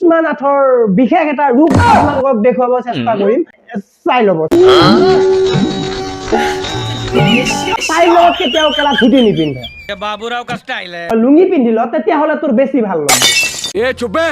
কৰিশ্মানাথৰ বিশেষ এটা ৰূপ আপোনালোকক দেখুৱাব চেষ্টা কৰিম চাই ল'ব চাই ল'ব কেতিয়াও কেলা ধুতি নিপিন্ধে বাবুৰাও কা ষ্টাইল হে লুঙি পিন্ধিল তেতিয়াহ'লে তোৰ বেছি ভাল লাগিব এ চুপে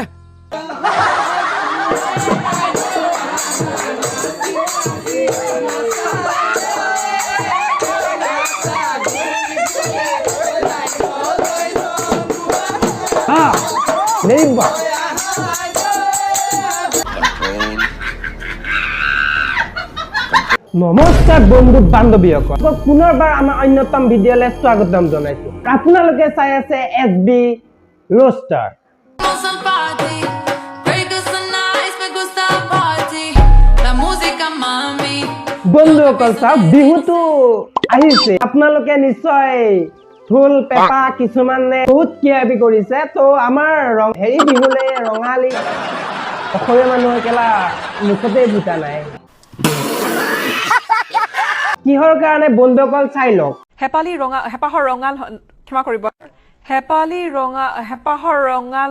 নমস্কাৰ বন্ধু বান্ধৱীসকল পুনৰবাৰ আমাৰ অন্যতম ভিডিঅ'লৈ স্বাগতম জনাইছো আপোনালোকে চাই আছে এছবি ৰোষ্টাৰ বন্ধুসকল চাওক বিহুটো আহিছে আপোনালোকে নিশ্চয় ঢোল পেপা কিছুমানে বহুত কিয়াবি কৰিছে তো আমাৰ হেৰি বিহুলে ৰঙালী অসমীয়া মানুহৰ কেলা মুখতে বুটা নাই কিহৰ কাৰণে বন্ধুসকল চাই লওক হেপালি ৰঙা হেপাহৰ ৰঙাল ক্ষমা কৰিব হেপালি ৰঙা হেপাহৰ ৰঙাল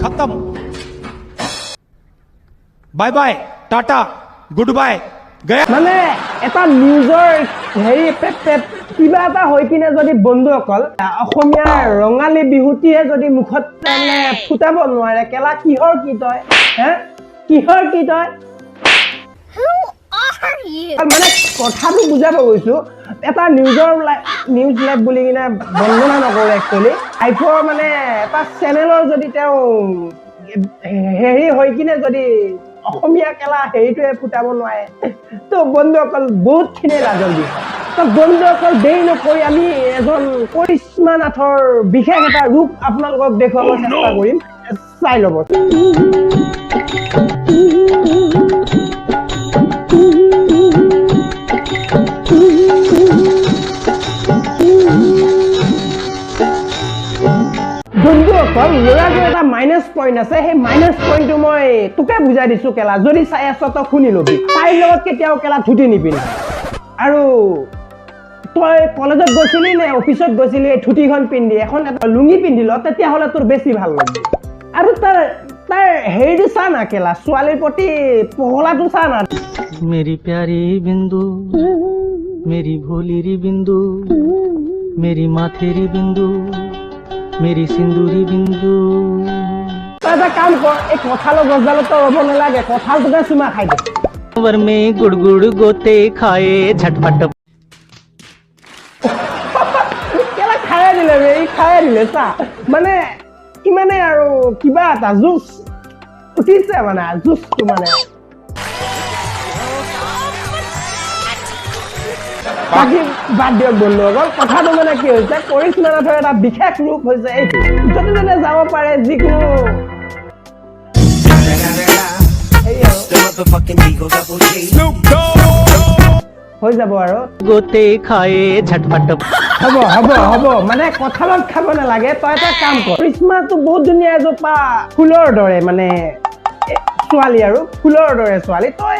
खत्म bye bye tata goodbye गया মানে এটা নিউজৰ হেৰি কিবা এটা হৈ কিনে যদি বন্ধুসকল অসমীয়া ৰঙালী বিহুটিয়ে যদি মুখত ফুটাব নোৱাৰে কেলা কিহৰ কি তই হে কিহৰ কি তই মানে কথাটো বুজাব গৈছো এটা নিউজ লাইভ বুলি কিনে বন্দনা নকৰে একচুৱেলি আইফৰ মানে এটা চেনেলৰ যদি তেওঁ হেৰি হৈ কিনে যদি অসমীয়া কেলা হেৰিটোৱে ফুটাব নোৱাৰে তো বন্ধুসকল বহুতখিনি লাজৰ বিষয় তো বন্ধুসকল দেৰি নকৰি আমি এজন কৰিশ্মানাথৰ বিশেষ এটা ৰূপ আপোনালোকক দেখুৱাব চেষ্টা কৰিম চাই ল'ব বন্ধুসকল ল'ৰাটোৰ এটা মাইনাছ পইণ্ট আছে সেই মাইনাছ পইণ্টটো মই তোকে বুজাই দিছো কেলা যদি চাই আছ তই শুনি ল'বি তাইৰ লগত কেতিয়াও কেলা ধুতি নিপিন্ধে আৰু তই কলেজত গৈছিলি নে অফিচত গৈছিলি এই ধুতিখন পিন্ধি এখন এটা লুঙি পিন্ধিল তেতিয়াহ'লে তোৰ বেছি ভাল লাগিব আৰু তাৰ হেৰিটো চা না কেলা ছোৱালীৰ প্ৰতি পগলাটো চা না मेरी प्यारी बिंदु मेरी भोली री बिंदु मेरी माथेरी बिंदु मेरी सिंदूरी बिंदु তই এটা কাম কৰ এই কঁঠালৰ গছডালত তই ৰ'ব নালাগে কঁঠালটোকে চুমা খাই দে वर में गुड़ गुड़ गोते खाए झटपट কেলা খায়ে দিলে বে এই খায়ে দিলে চা মানে ইমানে আৰু কিবা এটা জুচ উঠিছে মানে জুচটো মানে বাকী বাদ দিয়ক বন্ধুসকল কথাটো মানে কি হৈছে কৰিশ্মানাথৰ এটা বিশেষ ৰূপ হৈছে এইটো য'তে ত'তে যাব পাৰে যিকোনো হৈ যাব আৰু गोते खाए झटपट হ'ব মানে কঁঠালত খাব নালাগে তই এটা কাম কৰ কৰিশ্মাটো বহুত ধুনীয়া এজোপা ফুলৰ দৰে মানে ছোৱালী আৰু ফুলৰ দৰে ছোৱালী তই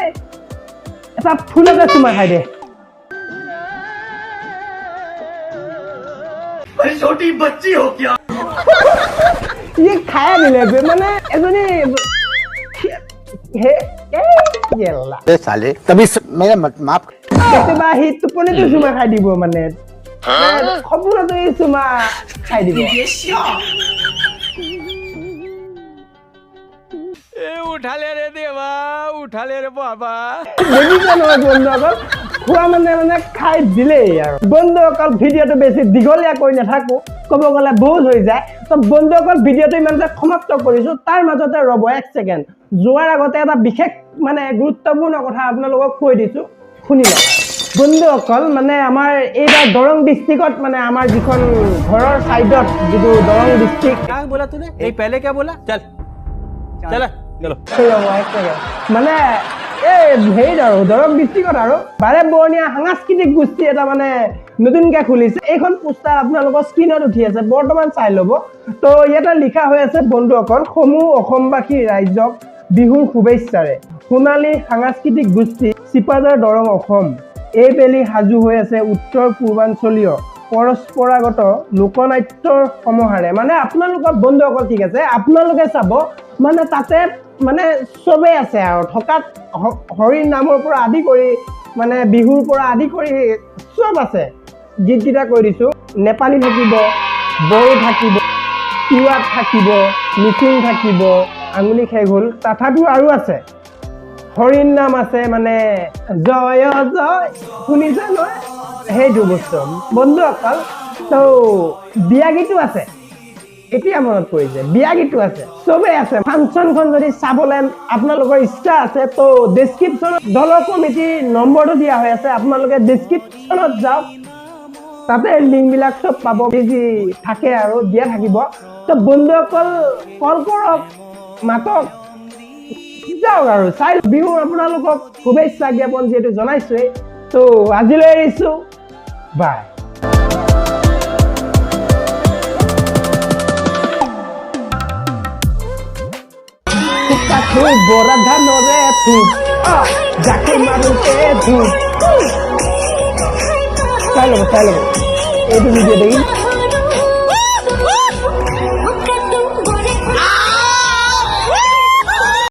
এটা ফুলকে চুমা খাই দে छोटी बच्ची हो क्या ये खाया दिले बे माने एजनी हे गेला ए साले तभी मेरा माफ केतेबा हि तुपने तो सुमा खाइ दिबो माने खबर तो ए सुमा खाइ दिबो ए उठाले रे देवा उठाले रे बाबा দেখি কেন বন্ধুসকল খোৱা মানে খাই দিলেই আৰু বন্ধুসকল ভিডিঅ'টো বেছি দীঘলীয়া কৰি নাথাকো ক'ব গ'লে বহুত হৈ যায় তো বন্ধুসকল ভিডিঅ'টো ইমানতে সমাপ্ত কৰিছো তাৰ মাজতে ৰ'ব এক ছেকেণ্ড যোৱাৰ আগতে এটা বিশেষ মানে গুৰুত্বপূৰ্ণ কথা আপোনালোকক কৈ দিছো শুনি লওক বন্ধুসকল মানে আমাৰ এইবাৰ দৰং ডিষ্ট্ৰিক্টত মানে আমাৰ যিখন ঘৰৰ সাইডত যিটো দৰং ডিষ্ট্ৰিক্ট क्या बोला तूने ये पहले क्या बोला चल चला चलो মানে এই হেৰি আৰু দৰং ডিষ্ট্ৰিক্টত আৰু বাৰে বৰণীয়া সাংস্কৃতিক গোষ্ঠী এটা মানে নতুনকৈ খুলিছে এইখন পোষ্টাৰ আপোনালোকৰ স্ক্ৰীনত উঠি আছে বৰ্তমান চাই ল'ব তো ইয়াতে লিখা হৈ আছে বন্ধুসকল সমূহ অসমবাসী ৰাইজক বিহুৰ শুভেচ্ছাৰে সোণালী সাংস্কৃতিক গোষ্ঠী চিপাজাৰ দৰং অসম এইবেলি সাজু হৈ আছে উত্তৰ পূৰ্বাঞ্চলীয় পৰস্পৰাগত লোকনাট্যৰ সমাহাৰে মানে আপোনালোকৰ বন্ধুসকল ঠিক আছে আপোনালোকে চাব মানে তাতে মানে চবেই আছে আৰু থকাত হৰিৰ নামৰ পৰা আদি কৰি মানে বিহুৰ পৰা আদি কৰি চব আছে গীতকেইটা কৈ দিছোঁ নেপালী থাকিব বড়ো থাকিব তিৱাত থাকিব মিচিং থাকিব আঙুলি শেষ হ'ল তথাপিও আৰু আছে হৰিৰ নাম আছে মানে জয় জয় শুনিছে নহয় সেইটো বস্তু বন্ধুসকল তো বিয়া গীতো আছে এতিয়া মনত পৰিছে বিয়া গীতো আছে চবেই আছে ফাংচনখন যদি চাবলৈ আপোনালোকৰ ইচ্ছা আছে তো ডেছক্ৰিপশ্যনত দলৰ কমিটিৰ নম্বৰটো দিয়া হৈ আছে আপোনালোকে ডেছক্ৰিপশ্যনত যাওক তাতে লিংকবিলাক চব পাব যি থাকে আৰু দিয়া থাকিব তো বন্ধুসকল কল কৰক মাতক যাওক আৰু চাই বিহু আপোনালোকক শুভেচ্ছা জ্ঞাপন যিহেতু জনাইছোৱেই তো আজিলৈ এৰিছোঁ বাই বৰা ধানৰে ধূপ জাকে মাৰোতে ধূপ চাই ল'ব এইটো ভিডিঅ' দেখি